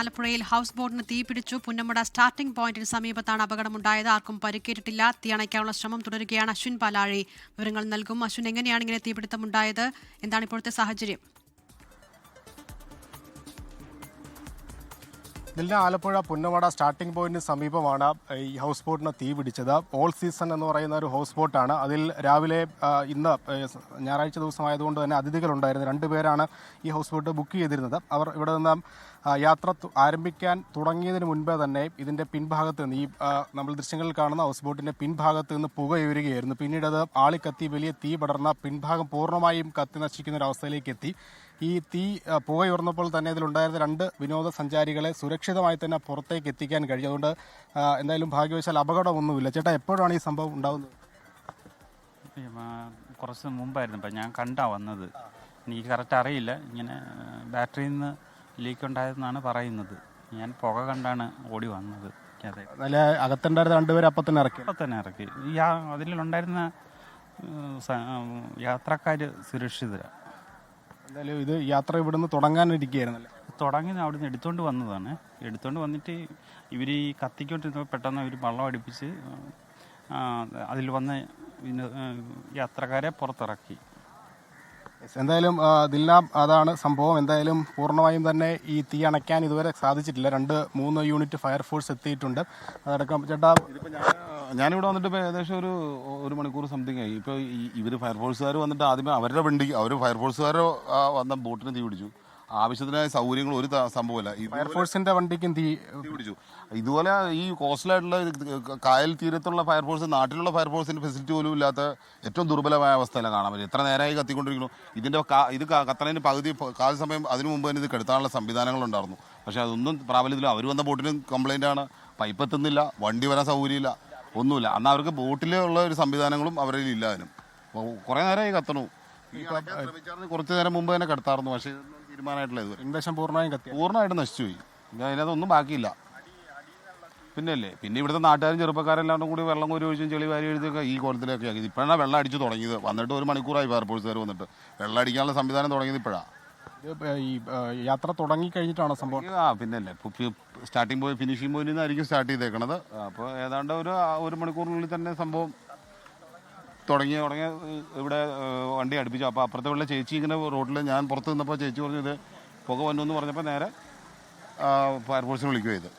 ആലപ്പുഴയിൽ ഹൗസ് ബോട്ടിന് തീപിടിച്ചു. പുന്നമട സ്റ്റാർട്ടിംഗ് പോയിന്റിന് സമീപത്താണ് അപകടമുണ്ടായത്. ആർക്കും പരിക്കേറ്റിട്ടില്ല. തീ അണയ്ക്കാനുള്ള ശ്രമം തുടരുകയാണ്. അശ്വിൻ പാലാഴി വിവരങ്ങൾ നൽകും. അശ്വിൻ, എങ്ങനെയാണ് ഇങ്ങനെ തീപിടുത്തമുണ്ടായത്? എന്താണ് ഇപ്പോഴത്തെ സാഹചര്യം? ആലപ്പുഴ പുന്നമട സ്റ്റാർട്ടിംഗ് പോയിന്റിന് സമീപമാണ് ഈ ഹൗസ് ബോട്ടിന് തീ പിടിച്ചത്. ഓൾ സീസൺ എന്ന് പറയുന്ന ഒരു ഹൗസ് ബോട്ടാണ്. അതിൽ രാവിലെ ഇന്ന് ഞായറാഴ്ച ദിവസമായതുകൊണ്ട് തന്നെ അതിഥികളുണ്ടായിരുന്നു. 2 പേരാണ് ഈ ഹൗസ് ബോട്ട് ബുക്ക് ചെയ്തിരുന്നത്. അവർ ഇവിടെ നിന്ന് യാത്ര ആരംഭിക്കാൻ തുടങ്ങിയതിന് മുൻപേ തന്നെ ഇതിൻ്റെ പിൻഭാഗത്ത് നിന്ന് നമ്മൾ ദൃശ്യങ്ങളിൽ കാണുന്ന ഹൗസ് ബോട്ടിൻ്റെ പിൻഭാഗത്ത് നിന്ന് പുകയുയരുകയായിരുന്നു. പിന്നീട് അത് ആളിക്കത്തി വലിയ തീ പടർന്ന പിൻഭാഗം പൂർണ്ണമായും കത്തി നശിക്കുന്ന ഒരു അവസ്ഥയിലേക്ക് എത്തി. ഈ തീ പുകയുയർന്നപ്പോൾ തന്നെ ഇതിലുണ്ടായിരുന്ന 2 വിനോദസഞ്ചാരികളെ സുരക്ഷിതമായി തന്നെ പുറത്തേക്ക് എത്തിക്കാൻ കഴിഞ്ഞു. അതുകൊണ്ട് എന്തായാലും ഭാഗ്യവശാൽ അപകടമൊന്നുമില്ല. ചേട്ടാ, എപ്പോഴാണ് ഈ സംഭവം ഉണ്ടാകുന്നത്? കുറച്ച് മുമ്പായിരുന്നു. ഇപ്പം ഞാൻ കണ്ടാ വന്നത്. എനിക്ക് കറക്റ്റ് അറിയില്ല. ഇങ്ങനെ ബാറ്ററിയിൽ നിന്ന് ലീക്ക് ഉണ്ടായതെന്നാണ് പറയുന്നത്. ഞാൻ പുക കണ്ടാണ് ഓടി വന്നത്. നല്ല അകത്തുണ്ടായിരുന്ന 2 പേര് അപ്പം തന്നെ ഇറക്കി. അതിലുണ്ടായിരുന്ന യാത്രക്കാർ സുരക്ഷിതരാണ്. എന്തായാലും ഇത് യാത്ര ഇവിടുന്ന് തുടങ്ങാനിരിക്കുകയായിരുന്നല്ലേ? തുടങ്ങി അവിടുന്ന് എടുത്തുകൊണ്ട് വന്നതാണ്. എടുത്തുകൊണ്ട് വന്നിട്ട് ഇവർ ഈ കത്തിക്കൊണ്ടിരുന്നപ്പോൾ പെട്ടെന്ന് അവർ വെള്ളം അടുപ്പിച്ച് അതിൽ വന്ന് യാത്രക്കാരെ പുറത്തിറക്കി. എന്തായാലും അതാണ് സംഭവം. എന്തായാലും പൂർണ്ണമായും തന്നെ ഈ തീ അണയ്ക്കാൻ ഇതുവരെ സാധിച്ചിട്ടില്ല. 2-3 യൂണിറ്റ് ഫയർഫോഴ്സ് എത്തിയിട്ടുണ്ട്. അതടക്കം ചേട്ടാ, ഞാനിവിടെ വന്നിട്ട് ഇപ്പോൾ ഏകദേശം ഒരു മണിക്കൂർ സംതിങ് ആയി. ഇപ്പോൾ ഇവർ ഫയർഫോഴ്സുകാർ വന്നിട്ട് ആദ്യമേ അവരുടെ വണ്ടി ഫയർഫോഴ്സുകാർ വന്ന ബോട്ടിന് തീ പിടിച്ചു. ആവശ്യത്തിനായ സൗകര്യങ്ങൾ ഒരു സംഭവമല്ല. ഫയർഫോഴ്സിന്റെ വണ്ടിക്കും തീ പിടിച്ചു. ഇതുപോലെ ഈ കോസ്റ്റലായിട്ടുള്ള കായൽ തീരത്തുള്ള ഫയർഫോഴ്സ്, നാട്ടിലുള്ള ഫയർഫോഴ്സിന്റെ ഫെസിലിറ്റി പോലും ഇല്ലാത്ത ഏറ്റവും ദുർബലമായ അവസ്ഥയിലാണ് കാണാൻ പറ്റും. എത്ര നേരമായി കത്തിക്കൊണ്ടിരിക്കുന്നു. ഇത് കത്തണതിന് കാല സമയം അതിനു മുമ്പ് തന്നെ ഇത് കെടുത്താനുള്ള സംവിധാനങ്ങളുണ്ടായിരുന്നു. പക്ഷേ അതൊന്നും പ്രാബല്യത്തില്ല. അവർ വന്ന ബോട്ടിന് കംപ്ലൈൻ്റ് ആണ്. പൈപ്പ് എത്തുന്നില്ല, വണ്ടി വരാൻ സൗകര്യമില്ല, ഒന്നുമില്ല. അന്ന് അവർക്ക് ബോട്ടിലുള്ള ഒരു സംവിധാനങ്ങളും അവരിൽ ഇല്ല. അതിനും കുറേ നേരമായി കത്തണു. കുറച്ച് നേരം മുമ്പ് തന്നെ കെടുത്താറുന്നു. പക്ഷേ തീരുമാനമായിട്ടില്ല. ഇതുവരെ ഏകദേശം പൂർണ്ണമായിട്ട് നശിച്ചുപോയി. അതിനകത്തൊന്നും ബാക്കിയില്ല. പിന്നെ ഇവിടുത്തെ നാട്ടുകാരും ചെറുപ്പക്കാരെല്ലാം കൂടി വെള്ളം കോരി ഒഴിച്ചും ചെളി വാരി എഴുതിയൊക്കെ ഈ കോലത്തിലൊക്കെ ആക്കി. ഇപ്പോഴാണ് വെള്ളം അടിച്ച് തുടങ്ങിയത്. വന്നിട്ട് 1 മണിക്കൂറായി ഫയർഫോഴ്സുകാർ വന്നിട്ട്. വെള്ളം അടിക്കാനുള്ള സംവിധാനം തുടങ്ങിയത് ഇപ്പോഴാണ്. ഈ യാത്ര തുടങ്ങി കഴിഞ്ഞിട്ടാണ് സംഭവം? സ്റ്റാർട്ടിംഗ് പോയിന്റ്, ഫിനിഷിംഗ് പോയിന്റിൽ നിന്നായിരിക്കും സ്റ്റാർട്ട് ചെയ്തേക്കണത്. അപ്പോൾ ഏതാണ്ട് ഒരു മണിക്കൂറിനുള്ളിൽ തന്നെ സംഭവം തുടങ്ങിയ ഇവിടെ വണ്ടി അടുപ്പിച്ചു. അപ്പോൾ അപ്പുറത്തെ ഉള്ള ചേച്ചി ഇങ്ങനെ റോഡിൽ ഞാൻ പുറത്ത് നിന്നപ്പോൾ ചേച്ചി പറഞ്ഞു ഇത് പുക വന്നു എന്ന് പറഞ്ഞപ്പോൾ നേരെ ഫയർഫോഴ്സിനെ വിളിക്കുക ചെയ്ത്.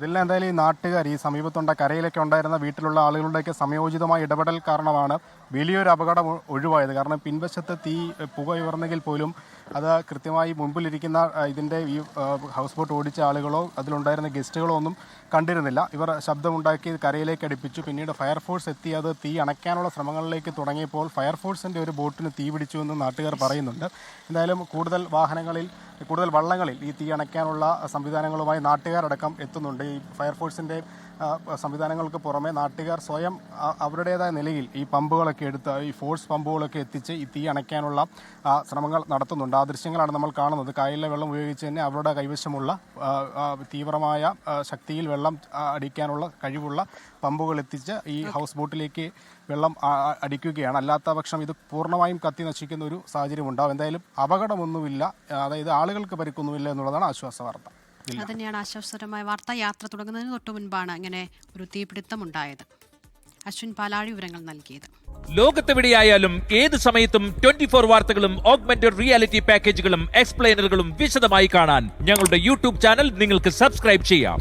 എന്തായാലും ഈ നാട്ടുകാർ, ഈ സമീപത്തുണ്ട കരയിലൊക്കെ ഉണ്ടായിരുന്ന വീട്ടിലുള്ള ആളുകളുടെയൊക്കെ സമയോചിതമായ ഇടപെടൽ കാരണമാണ് വലിയൊരു അപകടം ഒഴിവായത്. കാരണം പിൻവശത്ത് പുക ഉയർന്നെങ്കിൽ പോലും അത് കൃത്യമായി മുമ്പിലിരിക്കുന്ന ഇതിൻ്റെ ഈ ഹൗസ് ബോട്ട് ഓടിച്ച ആളുകളോ അതിലുണ്ടായിരുന്ന ഗസ്റ്റുകളോ ഒന്നും കണ്ടിരുന്നില്ല. ഇവർ ശബ്ദമുണ്ടാക്കി കരയിലേക്ക് അടുപ്പിച്ചു. പിന്നീട് ഫയർഫോഴ്സ് എത്തി അത് തീ അണയ്ക്കാനുള്ള ശ്രമങ്ങളിലേക്ക് തുടങ്ങിയപ്പോൾ ഫയർഫോഴ്സിൻ്റെ ഒരു ബോട്ടിന് തീ പിടിച്ചു എന്ന് നാട്ടുകാർ പറയുന്നുണ്ട്. എന്തായാലും കൂടുതൽ വള്ളങ്ങളിൽ ഈ തീ അണയ്ക്കാനുള്ള സംവിധാനങ്ങളുമായി നാട്ടുകാരടക്കം എത്തുന്നുണ്ട്. ഈ ഫയർഫോഴ്സിൻ്റെ സംവിധാനങ്ങൾക്ക് പുറമെ നാട്ടുകാർ സ്വയം അവരുടേതായ നിലയിൽ ഈ പമ്പുകളൊക്കെ എടുത്ത്, ഈ ഫോഴ്സ് പമ്പുകളൊക്കെ എത്തിച്ച് ഈ തീ അണയ്ക്കാനുള്ള ശ്രമങ്ങൾ നടത്തുന്നുണ്ട്. ആ ദൃശ്യങ്ങളാണ് നമ്മൾ കാണുന്നത്. കായലിലെ വെള്ളം ഉപയോഗിച്ച് തന്നെ അവരുടെ കൈവശമുള്ള തീവ്രമായ ശക്തിയിൽ വെള്ളം അടിക്കാനുള്ള കഴിവുള്ള പമ്പുകൾ എത്തിച്ച് ഈ ഹൗസ് ബോട്ടിലേക്ക് വെള്ളം അടിക്കുകയാണ്. അല്ലാത്ത പക്ഷം ഇത് പൂർണ്ണമായും കത്തി നശിക്കുന്ന ഒരു സാഹചര്യം ഉണ്ടാവും. എന്തായാലും അപകടമൊന്നുമില്ല, അതായത് ആളുകൾക്ക് പരിക്കൊന്നുമില്ല എന്നുള്ളതാണ് ആശ്വാസ വാർത്ത. അതുതന്നെയാണ് ആശ്വാസകരമായ വാർത്ത. യാത്ര തുടങ്ങുന്നതിന് തൊട്ടു മുൻപാണ് ഇങ്ങനെ ഒരു തീപിടുത്തമുണ്ടായത്. അശ്വിൻ പാലാഴി വിവരങ്ങൾ നൽകിയത്. ലോകത്തെവിടെയായാലും ഏത് സമയത്തും 24 വാർത്തകളും ഓഗ്മെന്റഡ് റിയാലിറ്റി പാക്കേജുകളും എക്സ്പ്ലെയിനറുകളും വിശദമായി കാണാൻ ഞങ്ങളുടെ യൂട്യൂബ് ചാനൽ നിങ്ങൾക്ക് സബ്സ്ക്രൈബ് ചെയ്യാം.